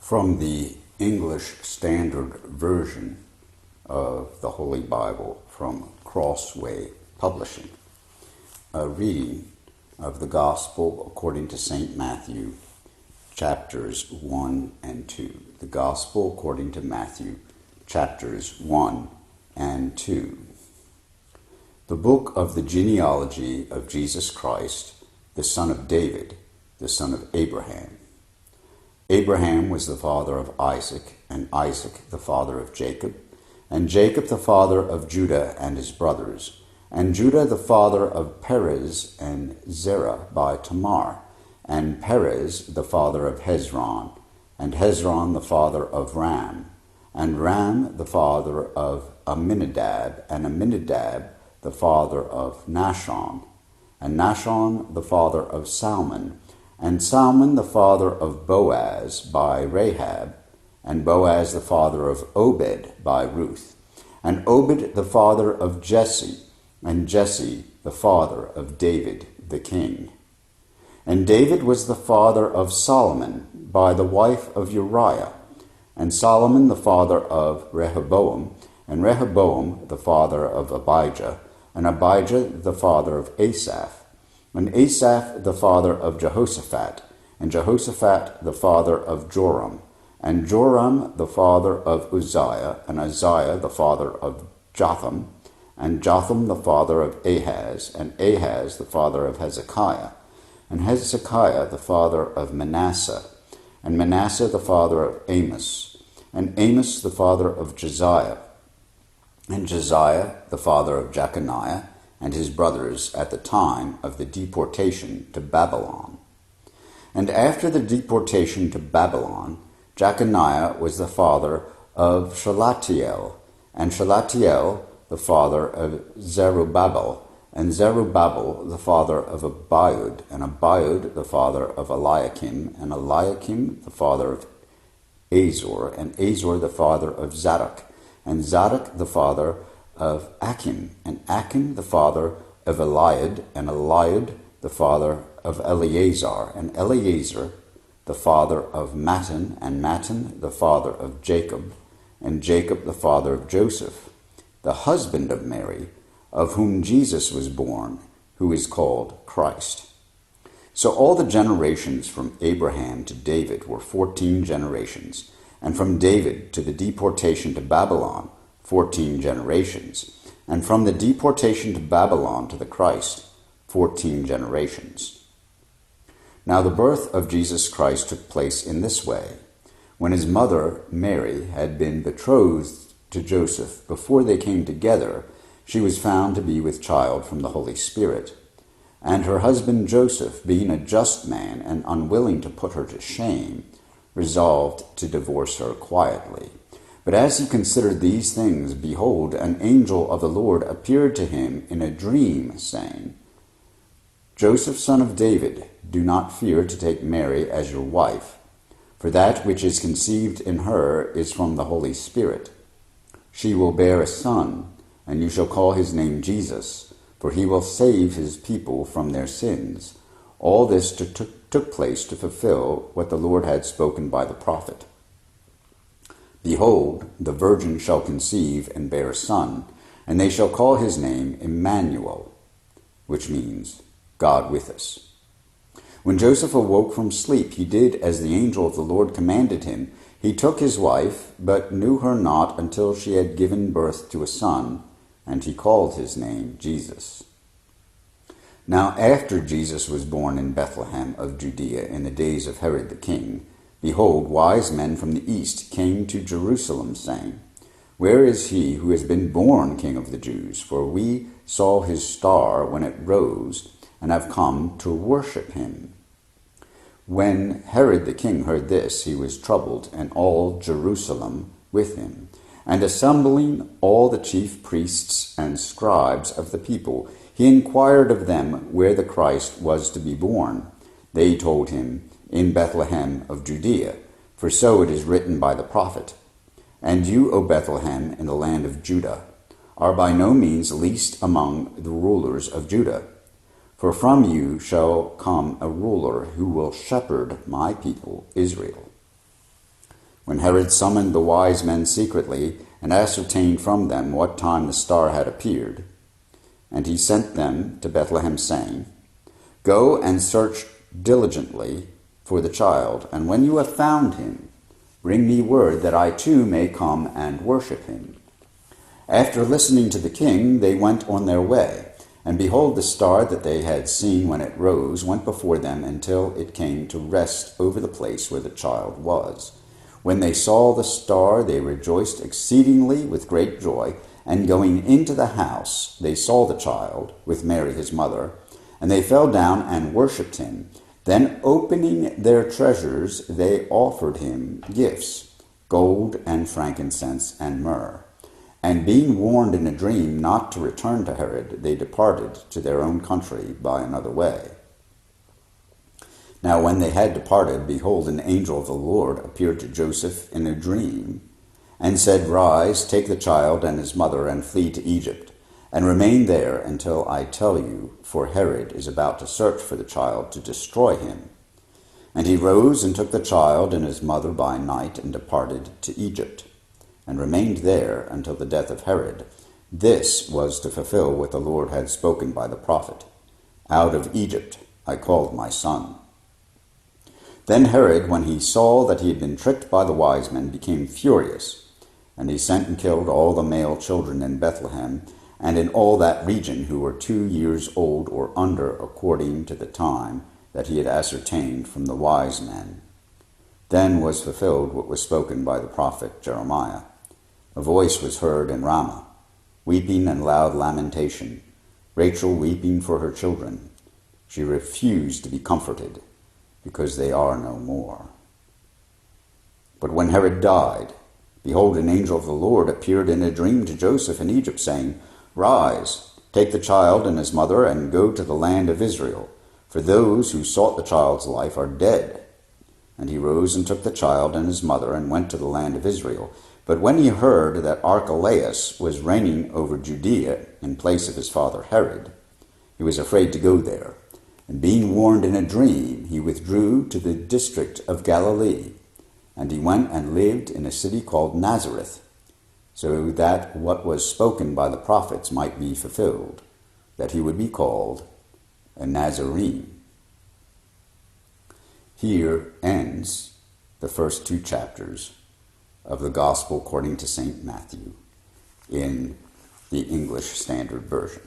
From the English Standard Version of the Holy Bible from Crossway Publishing, a reading of the Gospel according to St. Matthew, chapters 1 and 2. The Gospel according to Matthew, chapters 1 and 2. The book of the genealogy of Jesus Christ, the son of David, the son of Abraham. Abraham was the father of Isaac, and Isaac the father of Jacob, and Jacob the father of Judah and his brothers, and Judah the father of Perez and Zerah by Tamar, and Perez the father of Hezron, and Hezron the father of Ram, and Ram the father of Amminadab, and Amminadab the father of Nahshon, and Nahshon the father of Salmon, and Salmon the father of Boaz by Rahab, and Boaz the father of Obed by Ruth, and Obed the father of Jesse, and Jesse the father of David the king. And David was the father of Solomon by the wife of Uriah, and Solomon the father of Rehoboam, and Rehoboam the father of Abijah, and Abijah the father of Asaph, and Asaph the father of Jehoshaphat, and Jehoshaphat the father of Joram, and Joram the father of Uzziah, and Uzziah the father of Jotham, and Jotham the father of Ahaz, and Ahaz the father of Hezekiah, and Hezekiah the father of Manasseh, and Manasseh the father of Amos, and Amos the father of Josiah, and Josiah the father of Jeconiah, and his brothers at the time of the deportation to Babylon. And after the deportation to Babylon, Jeconiah was the father of Shealtiel, and Shealtiel the father of Zerubbabel, and Zerubbabel the father of Abiud, and Abiud the father of Eliakim, and Eliakim the father of Azor, and Azor the father of Zadok, and Zadok the father of Achim, and Achim the father of Eliud, and Eliud the father of Eleazar, and Eleazar the father of Mattan, and Mattan the father of Jacob, and Jacob the father of Joseph, the husband of Mary, of whom Jesus was born, who is called Christ. So all the generations from Abraham to David were 14 generations, and from David to the deportation to Babylon, 14 generations, and from the deportation to Babylon to the Christ, 14 generations. Now the birth of Jesus Christ took place in this way. When his mother, Mary, had been betrothed to Joseph, before they came together, she was found to be with child from the Holy Spirit. And her husband Joseph, being a just man and unwilling to put her to shame, resolved to divorce her quietly. But as he considered these things, behold, an angel of the Lord appeared to him in a dream, saying, Joseph, son of David, do not fear to take Mary as your wife, for that which is conceived in her is from the Holy Spirit. She will bear a son, and you shall call his name Jesus, for he will save his people from their sins. All this took place to fulfill what the Lord had spoken by the prophet. Behold, the virgin shall conceive and bear a son, and they shall call his name Emmanuel, which means God with us. When Joseph awoke from sleep, he did as the angel of the Lord commanded him. He took his wife, but knew her not until she had given birth to a son, and he called his name Jesus. Now after Jesus was born in Bethlehem of Judea in the days of Herod the king, behold, wise men from the east came to Jerusalem, saying, Where is he who has been born King of the Jews? For we saw his star when it rose, and have come to worship him. When Herod the king heard this, he was troubled, and all Jerusalem with him. And assembling all the chief priests and scribes of the people, he inquired of them where the Christ was to be born. They told him, In Bethlehem of Judea, for so it is written by the prophet, And you, O Bethlehem, in the land of Judah, are by no means least among the rulers of Judah. For from you shall come a ruler who will shepherd my people Israel. When Herod summoned the wise men secretly and ascertained from them what time the star had appeared, and he sent them to Bethlehem, saying, "Go and search diligently for the child, and when you have found him, bring me word that I too may come and worship him." After listening to the king, they went on their way. And behold, the star that they had seen when it rose went before them until it came to rest over the place where the child was. When they saw the star, they rejoiced exceedingly with great joy. And going into the house, they saw the child with Mary his mother, and they fell down and worshipped him. Then opening their treasures, they offered him gifts, gold and frankincense and myrrh. And being warned in a dream not to return to Herod, they departed to their own country by another way. Now when they had departed, behold, an angel of the Lord appeared to Joseph in a dream, and said, "Rise, take the child and his mother, and flee to Egypt, and remain there until I tell you, for Herod is about to search for the child to destroy him." And he rose and took the child and his mother by night, and departed to Egypt, and remained there until the death of Herod. This was to fulfill what the Lord had spoken by the prophet, "Out of Egypt I called my son." Then Herod, when he saw that he had been tricked by the wise men, became furious, and he sent and killed all the male children in Bethlehem and in all that region who were 2 years old or under, according to the time that he had ascertained from the wise men. Then was fulfilled what was spoken by the prophet Jeremiah. A voice was heard in Ramah, weeping and loud lamentation, Rachel weeping for her children. She refused to be comforted, because they are no more. But when Herod died, behold, an angel of the Lord appeared in a dream to Joseph in Egypt, saying, "Rise, take the child and his mother, and go to the land of Israel, for those who sought the child's life are dead." And he rose and took the child and his mother, and went to the land of Israel. But when he heard that Archelaus was reigning over Judea in place of his father Herod, he was afraid to go there. And being warned in a dream, he withdrew to the district of Galilee. And he went and lived in a city called Nazareth, so that what was spoken by the prophets might be fulfilled, that he would be called a Nazarene. Here ends the first 2 chapters of the Gospel according to St. Matthew in the English Standard Version.